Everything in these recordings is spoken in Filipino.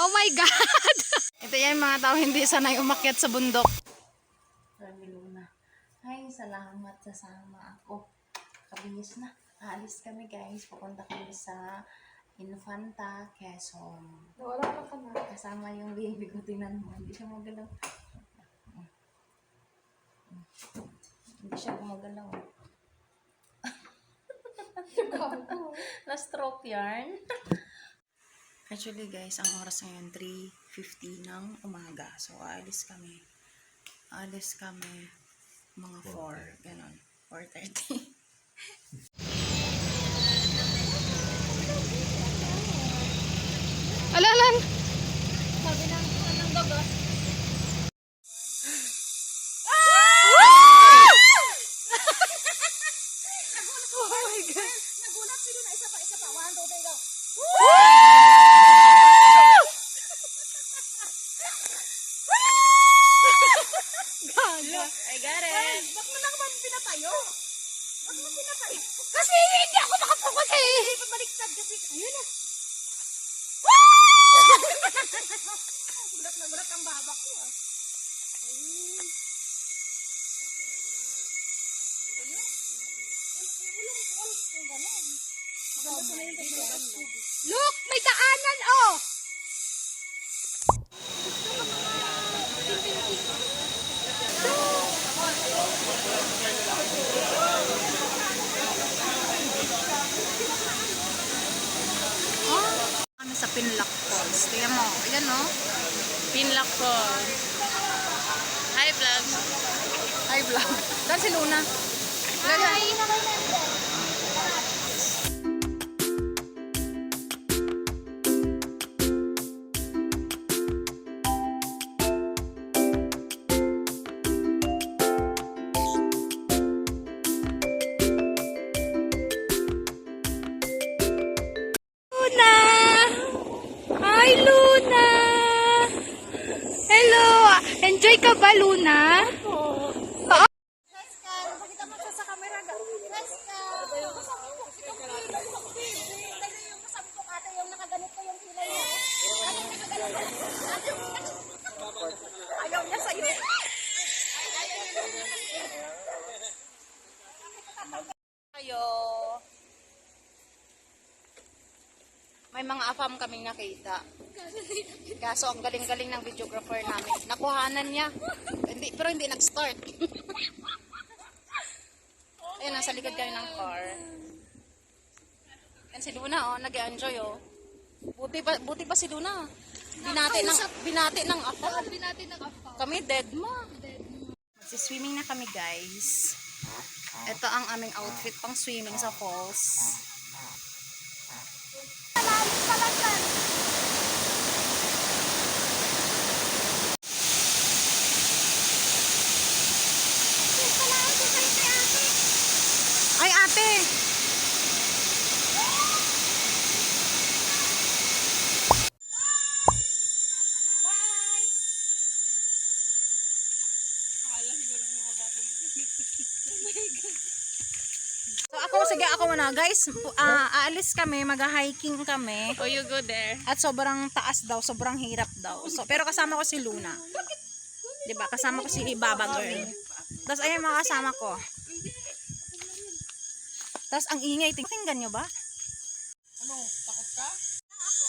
Oh my God! Ito yan mga tao hindi sanay umakyat sa bundok. Luna. Ay, salamat sa sama ako. Kabilis na. Aalis kami guys. Pupunta kami sa Infanta, Quezon. Wala ka na. Kasama yung baby ko. Tingnan mo. Hindi siya magalaw. Hindi siya gumagalaw. Na-stroke yarn. Actually guys, ang oras ngayon 3:50 ng umaga. So, aalis kami. Mga 4. Ganon. 4:30. Alalan! Sabi ng dagat. Oh my God! Nagulat sila na isa pa. 1, 2, 3, go. Gaga! I got it. Ba't mo naman pinatayo? Kasi hindi ako nakapokus eh! Hindi pa baliktad kasi. Ayun na. Gulat ang baba ko ah. Ayun. Look! May daanan oh! Kami sa Pinlock Falls. Tingnan mo. Ayan no. Pinlock Falls. Hi vlog! Hi vlog. Dan si Luna. Hi! Luna! Hi Luna! Hello! Enjoy ka ba Luna? Pakita mo siya sa camera. Neska. Sabi ko ate yung nakaganito yung kilay niya. Ayaw niya sa'yo. Ayo. May mga afam kaming nakita. Kaso ang galing-galing ng videographer namin. Nakuhanan niya. Pero hindi nag-start. Ayan, nasa likod kami ng car. Yan si Luna, oh, nag-enjoy, oh. Buti pa si Luna. Binati ng afam. Kami dead ma. Magsiswimming na kami, guys. Ito ang aming outfit pang swimming sa falls. Ay, ate! Bye! So ako muna guys, aalis kami, mag-hiking kami. Oh, you go there. At sobrang taas daw, sobrang hirap daw. So, pero kasama ko si Luna. 'Di ba? Kasama ko si Baba Girl. Tapos ayun mga kasama ko. Tapos ang ingay, tingnan nyo ba? Ano? Takot ka? Ako.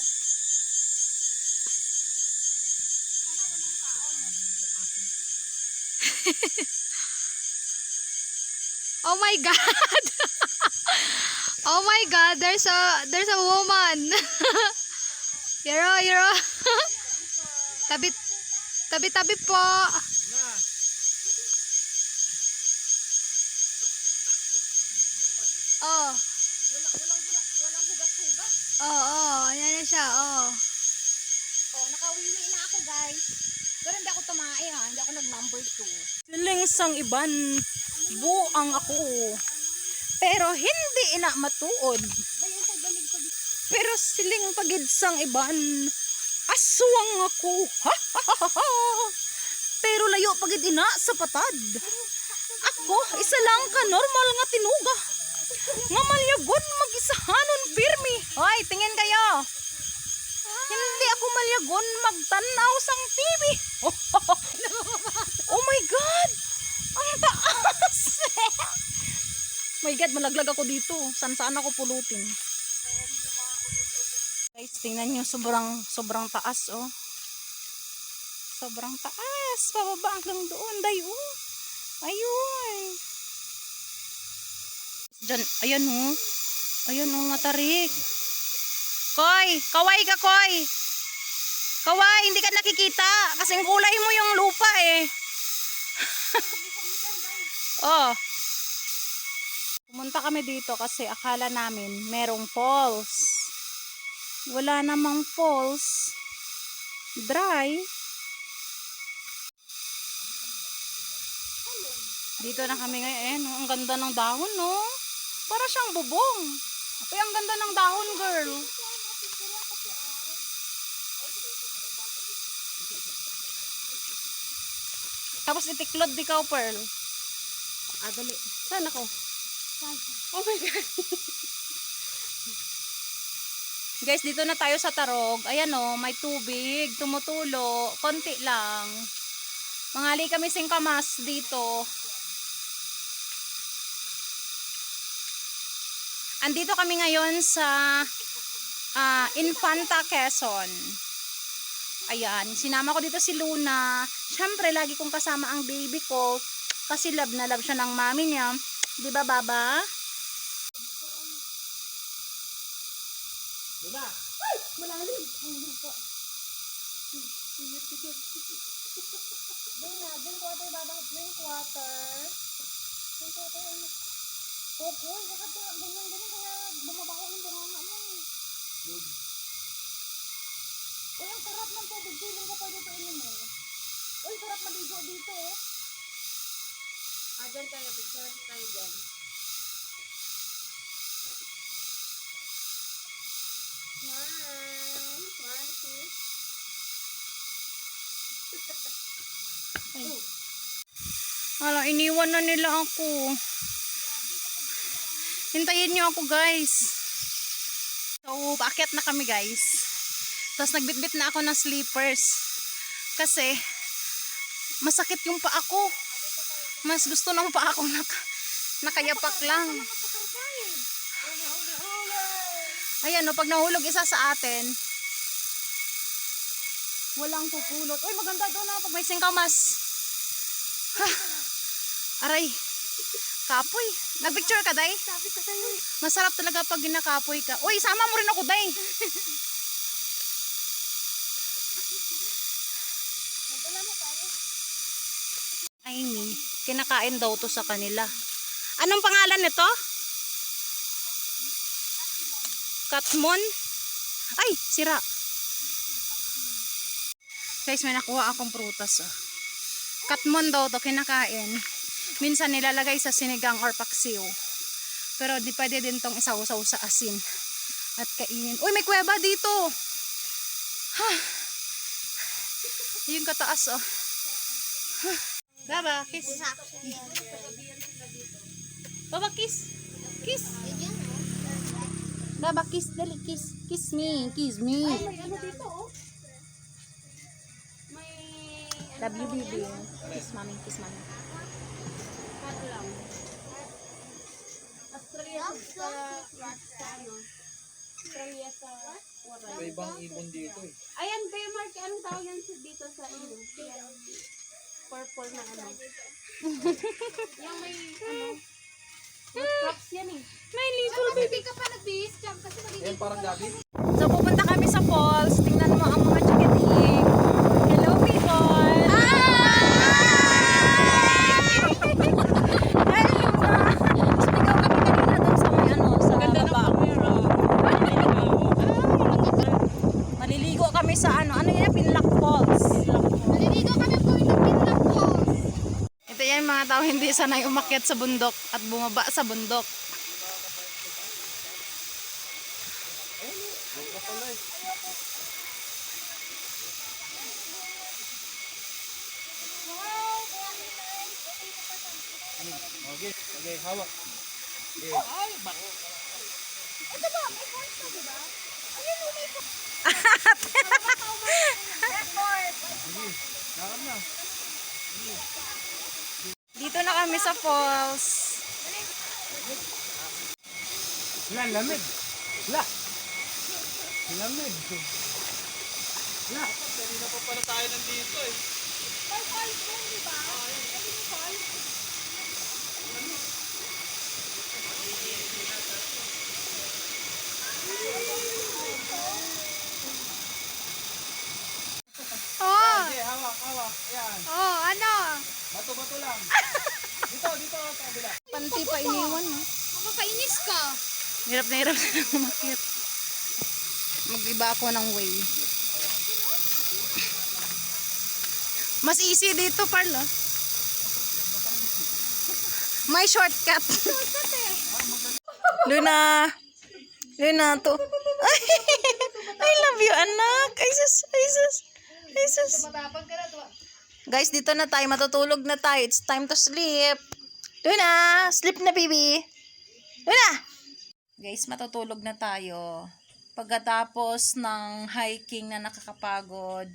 Oh my God! Oh my God! There's a woman. Yero. Tabi po. Oh. Walang hugas-hugas. Oh, ayan na siya. Oh. Oh, nakawiwi na ako guys. Pero hindi ako tumae ha. Hindi ako nag-number 2. Siling sang iban. Buang ako. Pero hindi ina matuod. Pero siling pagidsang iban. Aswang ako. Pero layo pagid ina sa patad. Ako, isa lang ka normal nga tinuga. Nga malyagon mag-isahanon pirmi. Hoy, tingin tanaw sang TV. Oh my God! Ang taas! My God, malaglag ako dito. Saan ako pulutin? Guys, tingnan nyo, sobrang taas, oh. Sobrang taas. Pababa hanggang doon. Dayo. Ayun. Diyan, ayan, oh. Ayan, oh, matarik. Koy, kaway ka, Koy. Kaway, hindi ka nakikita. Kasing kulay mo yung lupa, eh. Oh. Pumunta kami dito kasi akala namin merong falls. Wala namang falls. Dry. Dito na kami ngayon. Ang ganda ng dahon, no? Para siyang bubong. Uy, ang ganda ng dahon, girl. Tapos itiklod di ka, Pearl. Dali. Saan ako? Oh my God. Guys, dito na tayo sa Tarog. Ayan, oh, may tubig. Tumutulo. Konti lang. Mangali kami singkamas dito. Andito kami ngayon sa Infanta, Quezon. Ayan, sinama ko dito si Luna. Siyempre, lagi kong kasama ang baby ko kasi love na love siya ng mami niya. Di ba, Baba? Luna! Ay! Malalim! Ang lupa. Drink water, Baba. Drink water. Drink water. Kukoy, bakit ganyan kaya bumabako yung bunganga mo. Uy, ang sarap ng tubig. Feeling ko pwede ito inumin. Uy, sarap maligo dito. Dyan tayo. Picture tayo dyan. One, two. Hala, iniwan na nila ako. Hintayin nyo ako, guys. So, paakyat na kami, guys. Tapos nagbitbit na ako ng slippers. Kasi, masakit yung paa ko. Mas gusto ng paa ko nakayapak lang. Ayan, no, pag nahulog isa sa atin, walang pupulot. Uy, maganda doon na pag may singkamas. Ha, aray. Kapoy. Nagpicture ka, Day? Sabi ko sa'yo. Masarap talaga pag ginakapoy ka. Uy, sama mo rin ako, Day. Amy, kinakain daw to sa kanila. Anong pangalan nito? Katmon? Ay, sira. Guys, may nakuha akong prutas. Oh. Katmon daw to, kinakain. Minsan nilalagay sa sinigang or paksiw. Pero di pwede din tong isaw-saw sa asin. At kainin. Uy, may kuweba dito. Ha. Yung kataas, oh. Ha. Baba, kiss. Baba, kiss. Kiss. Baba, kiss. Dali, kiss. Kiss me. Kiss me. May ano dito, oh. Love you, baby. Kiss mommy. Kiss mommy. Ano lang. Australia sa ano. Australia sa Waray. May ibang ibon dito eh. Ayan, kayo Mark, anong tawag yan dito sa iyo? Purple na ano. Yung may ano. Crops yan eh. My little Baby, hindi ka pa nag-base jump kasi magiging Yan parang gabi. So, pupunta kami sa falls. Tingnan mo ang mga chikiting. Hello, people! Maliligo kami sa ano yan, Pinlock Falls. Maliligo kami kung pinag po. Ito yan mga tao hindi sanay umakyat sa bundok at bumaba sa bundok. Okay, okay, hawak. Okay. kami sa falls. La, lamig. La. Lamig. La. Kanina pa pala tayo nandito eh. Oh, Sige, hawak, hawak. Ayan. oh, ano? Bato-bato lang. Dito, sa kabila. Panty pa iniwan. No? Makakainis ka. Hirap na umakyat. Mag-iba ako ng way. Mas easy dito, Parlo. May shortcut. Luna. Luna, to. I love you, anak. Ay, sus. Ay, sus. Ay, sus. Guys, dito na tayo. Matutulog na tayo. It's time to sleep. Luna, sleep na, baby. Luna. Guys, matutulog na tayo. Pagkatapos ng hiking na nakakapagod,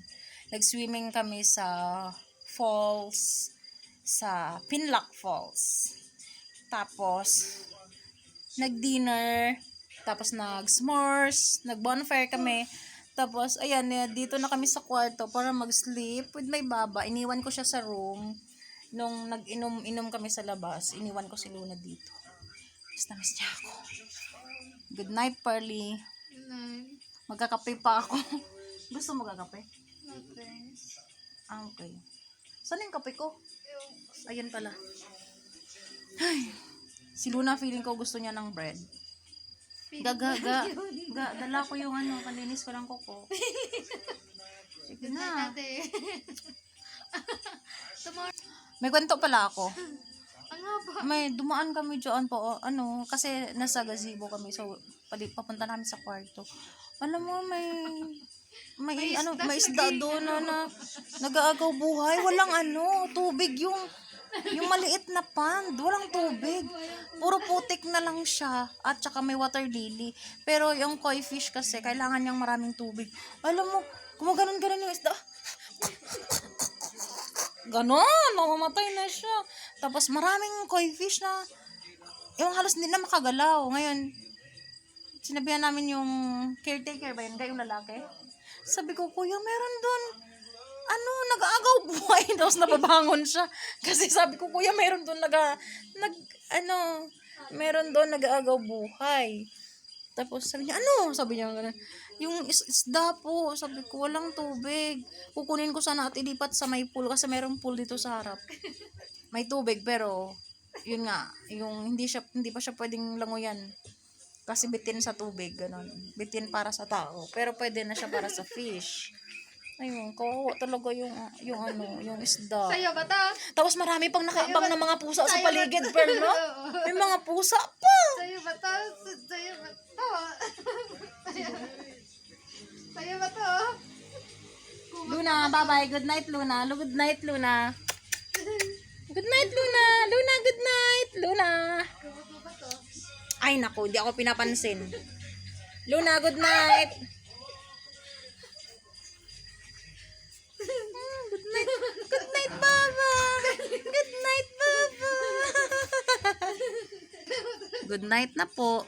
nag-swimming kami sa falls, sa Pinlock Falls. Tapos, nag-dinner, tapos nag-s'mores, nag-bonfire kami. Tapos, ayan, dito na kami sa kwarto para mag-sleep with my baba. Iniwan ko siya sa room. Nung nag-inom kami sa labas, iniwan ko si Luna dito. Tapos namis niya ako. Good night, Pearly. Magkakape pa ako. Gusto mo magkakape? Ah, okay. Saan yung kape ko? Ayun pala. Ay, si Luna feeling ko gusto niya ng bread. Dala ko yung ano, kalinis ko lang kuko. Sige na. May kwento pala ako. Ano ba? May dumaan kami dyan po, ano, kasi nasa gazebo kami, so papunta namin sa kwarto. Alam mo, may isda doon na nag-aagaw buhay. Walang tubig yung maliit na pond. Walang tubig. Puro putik na lang siya. At saka may water lily. Pero yung koi fish kasi, kailangan niyang maraming tubig. Alam mo, gumaganon-ganon yung isda. Ganon, mamamatay na siya. Tapos maraming koi fish na yung halos hindi na makagalaw. Ngayon, sinabihan namin yung caretaker ba yun? Yung lalaki. Sabi ko, kuya, meron dun. Nag-aagaw buhay. Tapos nababangon siya. Kasi sabi ko, kuya, meron dun meron dun nag-aagaw buhay. Tapos sabi niya, Sabi niya ganun. Yung isda po. Sabi ko, walang tubig. Kukunin ko sana at ilipat sa may pool. Kasi merong pool dito sa harap. May tubig, pero yun nga, yung hindi pa siya pwedeng langoyan. Kasi bitin sa tubig, ganun. Bitin para sa tao. Pero pwede na siya para sa fish. Ayun, kawawa talaga yung isda. Sa'yo ba to? Tapos marami pang nakaabang na mga pusa sa paligid, pero no? May mga pusa pa! Sa'yo ba to? Sa'yo ba to? Sa'yo ba to? Luna, bye-bye. Good night, Luna. Good night, Luna. Good night, Luna. Luna, good night. Luna. Ay, naku, di ako pinapansin. Luna, good night. Good night. Good night, Baba. Good night, Baba. Good night na po.